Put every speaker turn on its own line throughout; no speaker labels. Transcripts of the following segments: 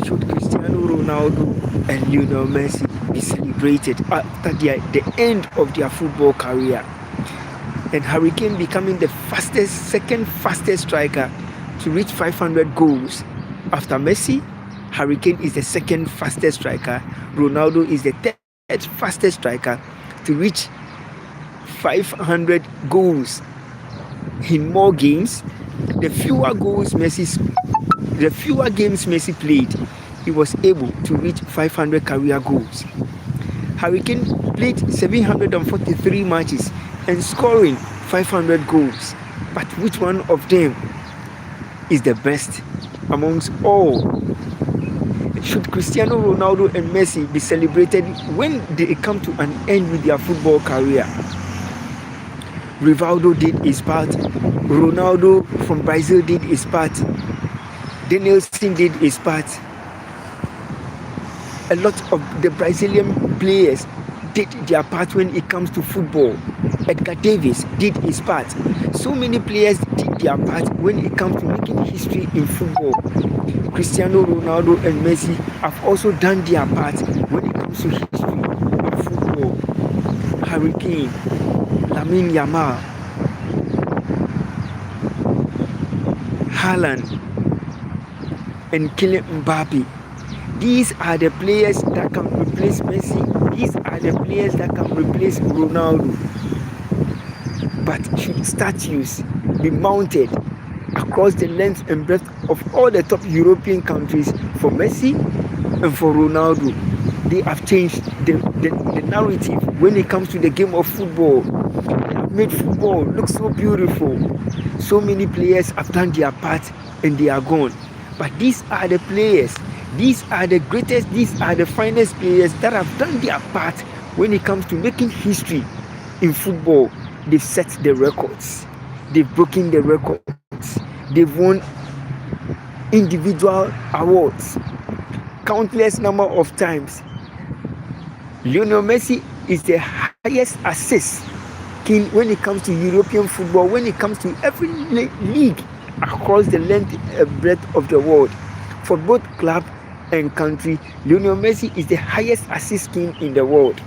should Cristiano Ronaldo and Lionel Messi be celebrated after the end of their football career? And Harry Kane becoming the second fastest striker to reach 500 goals. After Messi, Harry Kane is the second fastest striker. Ronaldo is the third fastest striker to reach 500 goals. In more games, the fewer games Messi played, he was able to reach 500 career goals. Harry Kane played 743 matches and scoring 500 goals. But which one of them is the best amongst all? Should Cristiano Ronaldo and Messi be celebrated when they come to an end with their football career? Rivaldo did his part. Ronaldo from Brazil did his part. Danielson did his part. A lot of the Brazilian players did their part when it comes to football. Edgar Davis did his part. So many players did their part when it comes to making history in football. Cristiano Ronaldo and Messi have also done their part when it comes to history in football. Harry Kane, Lamine Yamal, Haaland, and Kylian Mbappe. These are the players that can replace Messi. These are the players that can replace Ronaldo. But should statues be mounted across the length and breadth of all the top European countries for Messi and for Ronaldo? They have changed the narrative when it comes to the game of football. They have made football look so beautiful. So many players have done their part and they are gone. But these are the players. These are the greatest, these are the finest players that have done their part when it comes to making history in football. They've set the records. They've broken the records. They've won individual awards countless number of times. Lionel Messi is the highest assist king when it comes to European football, when it comes to every league across the length and breadth of the world. For both club and country, Lionel Messi is the highest assist king in the world.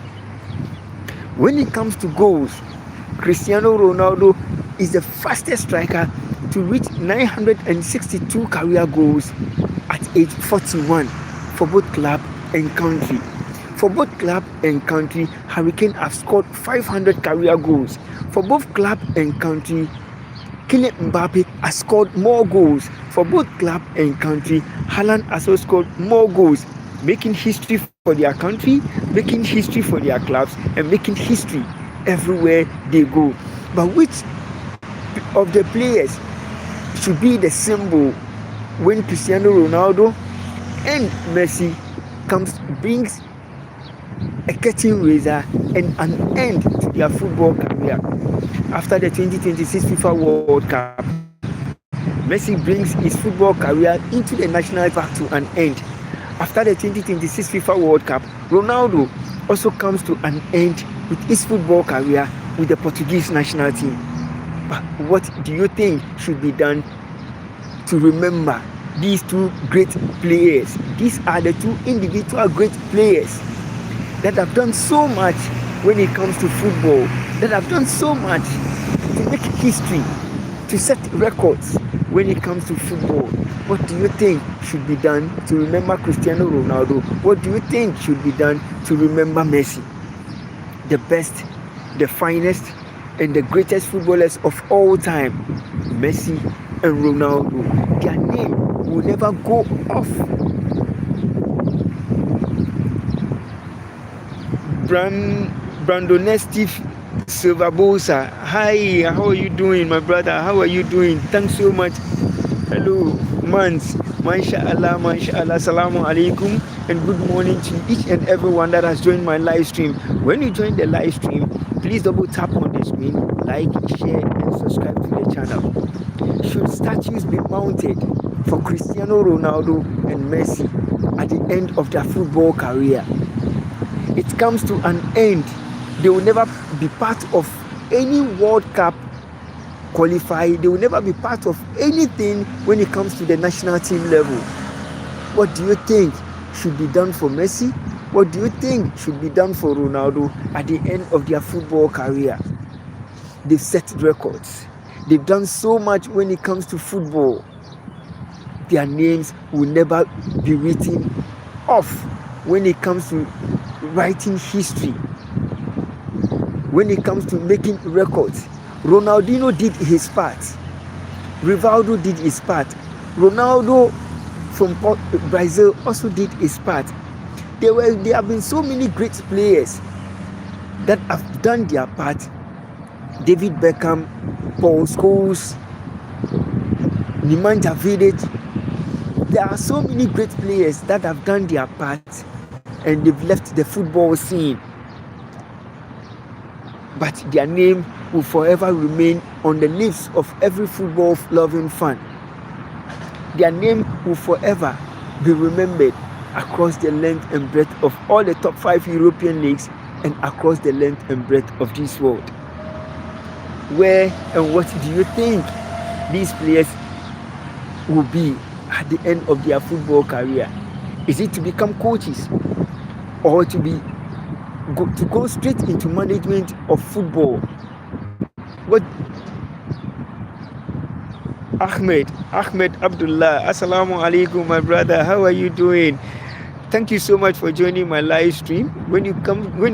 When it comes to goals, Cristiano Ronaldo is the fastest striker to reach 962 career goals at age 41 for both club and country. For both club and country, Harry Kane have scored 500 career goals. For both club and country, Kylian Mbappe has scored more goals. For both club and country, Haaland has also scored more goals, making history for their country, making history for their clubs, and making history everywhere they go. But which of the players should be the symbol when Cristiano Ronaldo and Messi brings a curtain raiser and an end to their football career? After the 2026 FIFA World Cup, Messi brings his football career into the national back to an end. After the 2026 FIFA World Cup, Ronaldo also comes to an end with his football career with the Portuguese national team. But what do you think should be done to remember these two great players? These are the two individual great players that have done so much when it comes to football, that have done so much to make history, to set records when it comes to football. What do you think should be done to remember Cristiano Ronaldo? What do you think should be done to remember Messi? The best, the finest, and the greatest footballers of all time, Messi and Ronaldo. Their name will never go off. Brandon Steve Silverbosa. Hi, how are you doing, my brother? How are you doing? Thanks so much. Hello, Mans. Mashallah, mashallah. Assalamu alaikum. And good morning to each and everyone that has joined my live stream. When you join the live stream, please double tap on the screen, like, share, and subscribe to the channel. Should statues be mounted for Cristiano Ronaldo and Messi at the end of their football career? It comes to an end. They will never be part of any World Cup qualify. They will never be part of anything when it comes to the national team level. What do you think should be done for Messi? What do you think should be done for Ronaldo at the end of their football career? They've set records. They've done so much when it comes to football. Their names will never be written off when it comes to writing history. When it comes to making records, Ronaldinho did his part. Rivaldo did his part. Ronaldo from Brazil also did his part. There have been so many great players that have done their part. David Beckham, Paul Scholes, Nemanja Vidic. There are so many great players that have done their part and they've left the football scene. But their name will forever remain on the lips of every football-loving fan. Their name will forever be remembered across the length and breadth of all the top 5 European leagues and across the length and breadth of this world. Where and what do you think these players will be at the end of their football career? Is it to become coaches or to go straight into management of football? What? Ahmed Abdullah, Assalamu alaikum, my brother. How are you doing? Thank you so much for joining my live stream. When you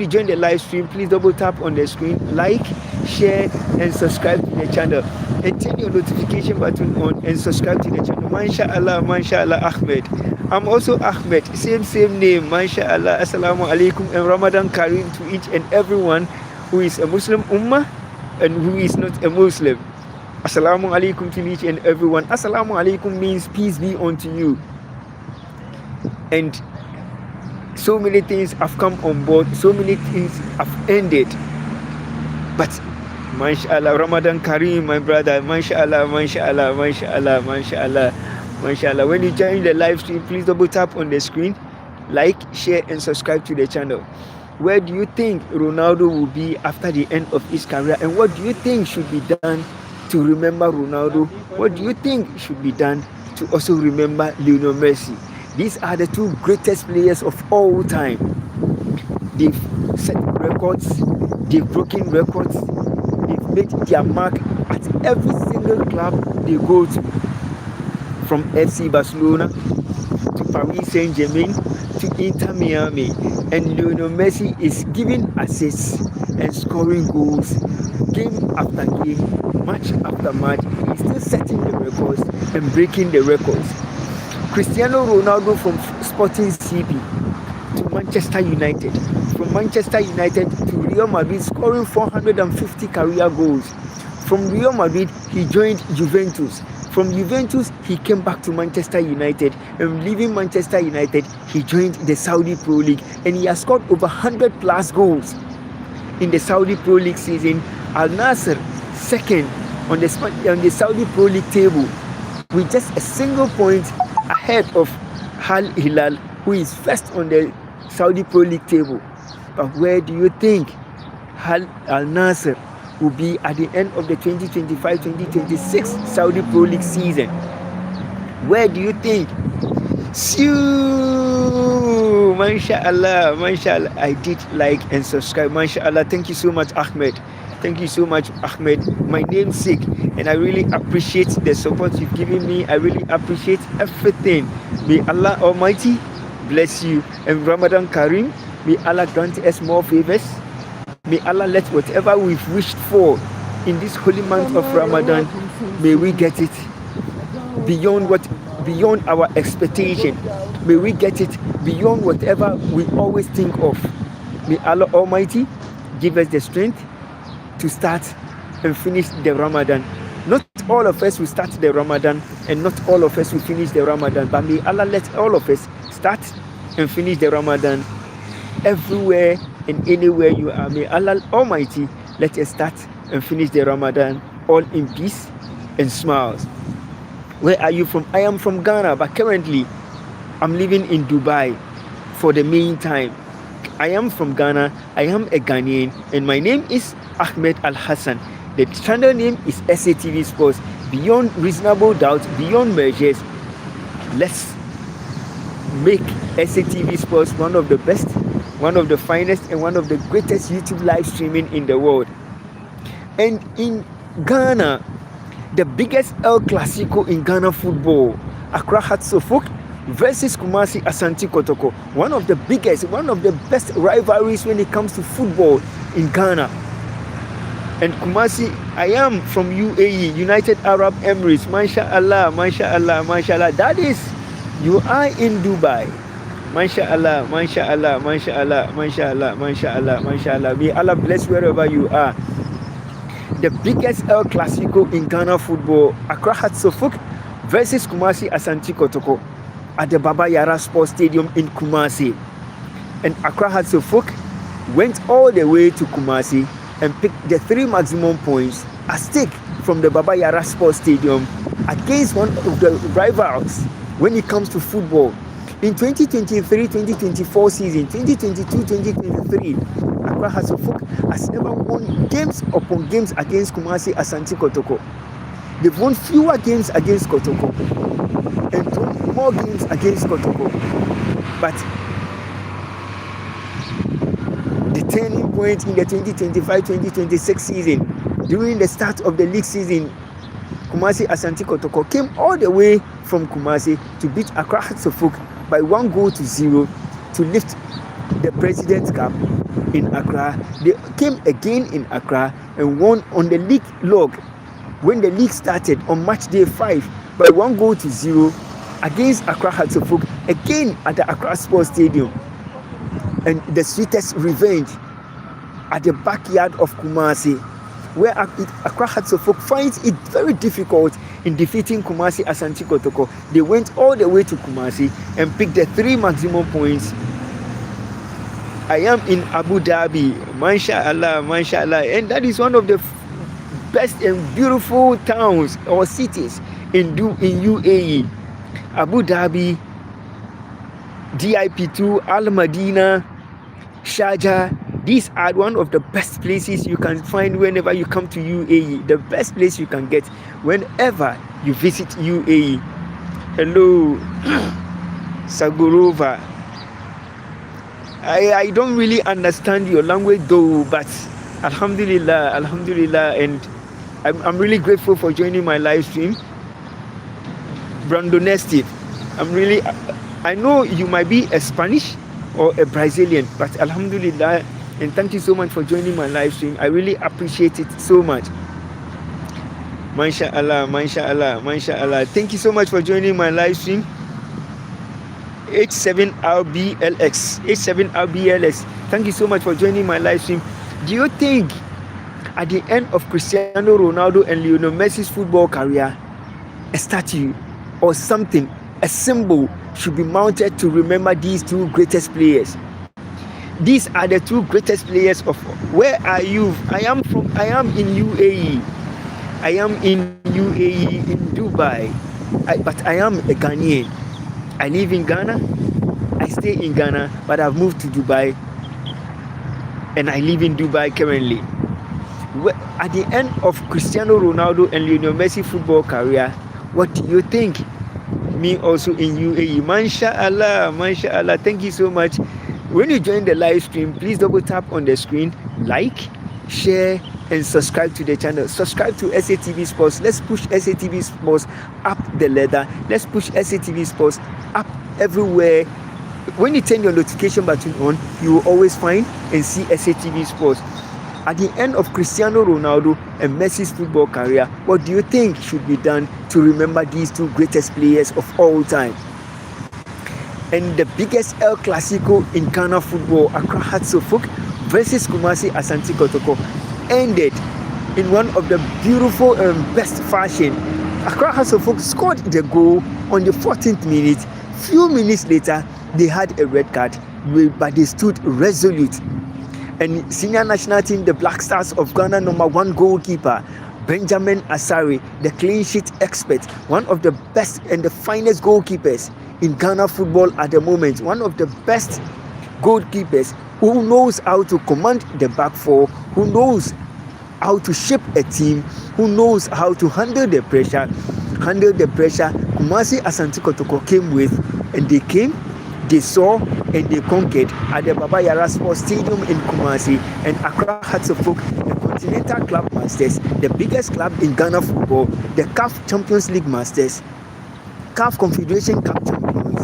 join the live stream, please double tap on the screen, like, share, and subscribe to the channel. And turn your notification button on and subscribe to the channel. Mashallah, Ahmed. I'm also Ahmed, same name, Mashallah. Assalamu alaikum and Ramadan Kareem to each and everyone who is a Muslim Ummah and who is not a Muslim. Assalamu alaikum to each and everyone. Assalamu alaikum means peace be unto you. And so many things have come on board, so many things have ended. But Mashallah, Ramadan Kareem, my brother, Mashallah. When you join the live stream, please double tap on the screen, like, share, and subscribe to the channel. Where do you think Ronaldo will be after the end of his career? And what do you think should be done to remember Ronaldo? What do you think should be done to also remember Lionel Messi? These are the 2 greatest players of all time. They've set records, they've broken records, they've made their mark at every single club they go to. From FC Barcelona to Paris Saint-Germain to Inter Miami. And Lionel Messi is giving assists and scoring goals game after game, match after match. He's still setting the records and breaking the records. Cristiano Ronaldo from Sporting CP to Manchester United. From Manchester United to Real Madrid, scoring 450 career goals. From Real Madrid, he joined Juventus. From Juventus, he came back to Manchester United, and leaving Manchester United, he joined the Saudi Pro League, and he has scored over 100 plus goals in the Saudi Pro League season. Al Nassr, second on the Saudi Pro League table, with just a single point ahead of Al Hilal, who is first on the Saudi Pro League table. But where do you think Al Nassr will be at the end of the 2025-2026 Saudi Pro League season? Where do you think? Mashallah. I did like and subscribe. Mashallah. Thank you so much, Ahmed. My namesake, and I really appreciate the support you've given me. I really appreciate everything. May Allah Almighty bless you, and Ramadan Kareem, may Allah grant us more favors. May Allah let whatever we've wished for in this holy month of Ramadan, may we get it beyond our expectation. May we get it beyond whatever we always think of. May Allah Almighty give us the strength to start and finish the Ramadan. Not all of us will start the Ramadan, and not all of us will finish the Ramadan, but may Allah let all of us start and finish the Ramadan. Everywhere and anywhere you are, may Allah Almighty let us start and finish the Ramadan all in peace and smiles. Where are you from? I am from Ghana, but currently I'm living in Dubai for the meantime. I am from Ghana, I am a Ghanaian, and my name is Ahmed Al Hassan. The channel name is SATV Sports. Beyond reasonable doubt, beyond measures, let's make SATV Sports one of the best, one of the finest, and one of the greatest YouTube live streaming in the world. And in Ghana, the biggest El Clasico in Ghana football, Accra Hearts of Oak versus Kumasi Asante Kotoko, one of the biggest, one of the best rivalries when it comes to football in Ghana. And Kumasi, I am from UAE, United Arab Emirates. MashaAllah, MashaAllah, MashaAllah. That is, you are in Dubai. MashaAllah, MashaAllah, MashaAllah, MashaAllah, MashaAllah, MashaAllah. May Allah bless wherever you are. The biggest El Clasico in Ghana football, Accra Hearts of Oak versus Kumasi Asante Kotoko at the Baba Yara Sports Stadium in Kumasi. And Accra Hearts of Oak went all the way to Kumasi and picked the 3 maximum points at stake from the Baba Yara Sports Stadium against one of the rivals when it comes to football. In 2023-2024 season, 2022-2023, Accra Hearts of Oak has never won games upon games against Kumasi Asante Kotoko. They've won fewer games against Kotoko and drawn more games against Kotoko. But the turning point in the 2025-2026 season, during the start of the league season, Kumasi Asante Kotoko came all the way from Kumasi to beat Accra Hearts of Oak by 1-0 to lift the President's Cup in Accra. They came again in Accra and won on the league log when the league started on match day 5 by 1-0 against Accra Hearts of Oak, again at the Accra Sports Stadium. And the sweetest revenge at the backyard of Kumasi, where Accra Hearts of Oak finds it very difficult in defeating Kumasi Asante Kotoko. They went all the way to Kumasi and picked the 3 maximum points. I am in Abu Dhabi, MashaAllah, MashaAllah, and that is one of the best and beautiful towns or cities in UAE. Abu Dhabi, DIP2, Al Madina, Sharjah. These are one of the best places you can find whenever you come to UAE. The best place you can get whenever you visit UAE. Hello, Sagurova. I don't really understand your language though, but Alhamdulillah, Alhamdulillah, and I'm really grateful for joining my live stream. Brandon Steve, I know you might be a Spanish or a Brazilian, but Alhamdulillah, and thank you so much for joining my live stream. I really appreciate it so much. MashaAllah, MashaAllah, MashaAllah. Thank you so much for joining my live stream. H7RBLX. Thank you so much for joining my live stream. Do you think at the end of Cristiano Ronaldo and Lionel Messi's football career, a statue or something, a symbol should be mounted to remember these 2 greatest players? These are the 2 greatest players of. Where are you? I am in UAE. I am in UAE, in Dubai. But I am a Ghanaian. I live in Ghana. I stay in Ghana, but I've moved to Dubai. And I live in Dubai currently. At the end of Cristiano Ronaldo and Lionel Messi football career, what do you think? Me also in UAE. MashaAllah, MashaAllah. Thank you so much. When you join the live stream, please double tap on the screen, like, share, and subscribe to the channel. Subscribe to SATV Sports. Let's push SATV Sports up the ladder. Let's push SATV Sports up everywhere. When you turn your notification button on, you will always find and see SATV Sports. At the end of Cristiano Ronaldo and Messi's football career, what do you think should be done to remember these 2 greatest players of all time? And the biggest El Clasico in Ghana football, Accra Hearts of Oak versus Kumasi Asante Kotoko, ended in one of the beautiful and best fashion. Accra Hearts of Oak scored the goal on the 14th minute. Few minutes later, they had a red card, but they stood resolute. And senior national team, the Black Stars of Ghana, number 1 goalkeeper, Benjamin Asare, the clean sheet expert, one of the best and the finest goalkeepers in Ghana football at the moment, one of the best goalkeepers who knows how to command the back four, who knows how to shape a team, who knows how to handle the pressure. Kumasi Asante Kotoko came with, and they came they saw and they conquered at the Baba Yara Sports Stadium in Kumasi, and Accra Hearts of Oak, the Continental Club Masters, the biggest club in Ghana football, the CAF Champions League Masters, CAF Confederation Cup champions.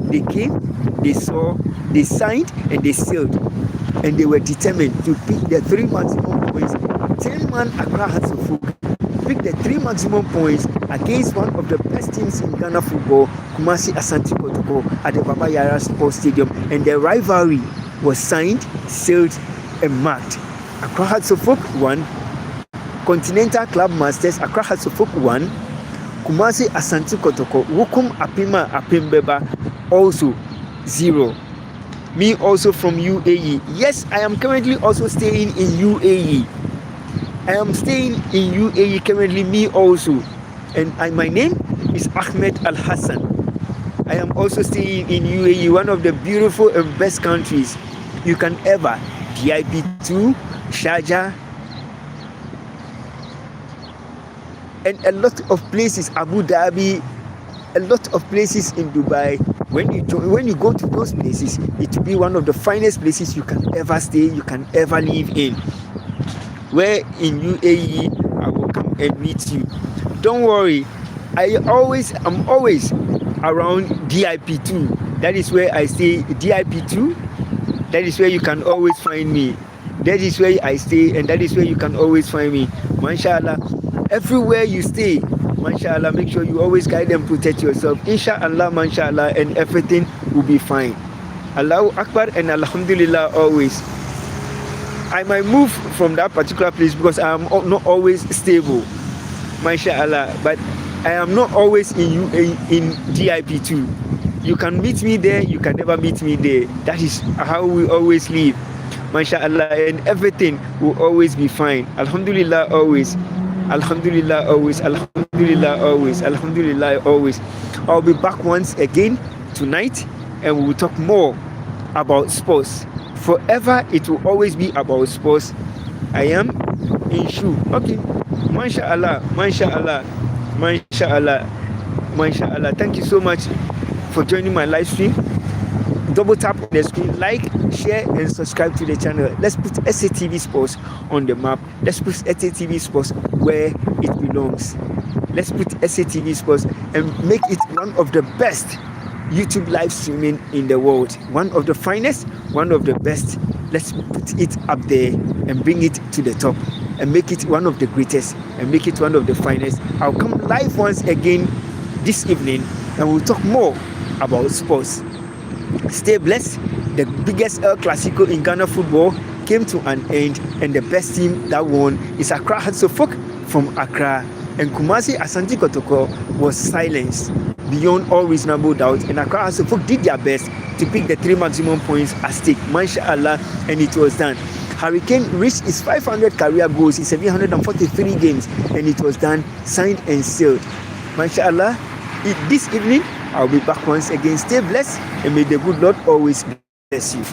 They came, they saw, they signed, and they sealed, and they were determined to pick the 3 maximum points. 10-man Accra Hearts of Oak picked the 3 maximum points against one of the best teams in Ghana football, Kumasi Asante Kotoko, at the Baba Yara Sports Stadium, and the rivalry was signed, sealed, and marked. Accra Hearts of Oak won. Continental Club Masters, Accra Hearts of Oak won. Kumasi Asante Kotoko, Wukum Apima Apimbeba, also 0. Me also from UAE. Yes, I am currently also staying in UAE. I am staying in UAE currently, me also. And my name is Ahmed Al Hassan. I am also staying in UAE, one of the beautiful and best countries you can ever. DIP2, Sharjah, and a lot of places, Abu Dhabi, a lot of places in Dubai. When you go to those places, it will be one of the finest places you can ever stay, you can ever live in. Where in UAE, I will come and meet you. Don't worry, I'm always around DIP2. That is where I stay. DIP2, that is where you can always find me. That is where I stay, and that is where you can always find me. Mashallah, everywhere you stay, mashallah, make sure you always guide and protect yourself. Inshallah, mashallah, and everything will be fine. Allahu Akbar and Alhamdulillah always. I might move from that particular place because I am not always stable, mashallah, but I am not always in DIP2. You can meet me there, you can never meet me there. That is how we always live, mashallah, and everything will always be fine. Alhamdulillah always. Alhamdulillah always. Alhamdulillah always. Alhamdulillah always. I'll be back once again tonight, and we will talk more about sports. Forever it will always be about sports. I am in shoe. Okay. Mashallah, mashallah, mashallah, mashallah. Thank you so much for joining my live stream. Double tap on the screen, like, share, and subscribe to the channel. Let's put SATV Sports on the map. Let's put SATV Sports where it belongs. Let's put SATV Sports and make it one of the best YouTube live streaming in the world. One of the finest, one of the best. Let's put it up there and bring it to the top and make it one of the greatest and make it one of the finest. I'll come live once again this evening and we'll talk more about sports. Stay blessed. The biggest El Clasico in Ghana football came to an end, and the best team that won is Accra Hearts of Oak from Accra, and Kumasi Asante Kotoko was silenced beyond all reasonable doubt, and Accra Hearts of Oak did their best to pick the 3 maximum points at stake, mashallah, and it was done. Harry Kane reached his 500 career goals in 743 games, and it was done, signed and sealed, mashallah. This evening I'll be back once again. Stay blessed, and may the good Lord always bless you.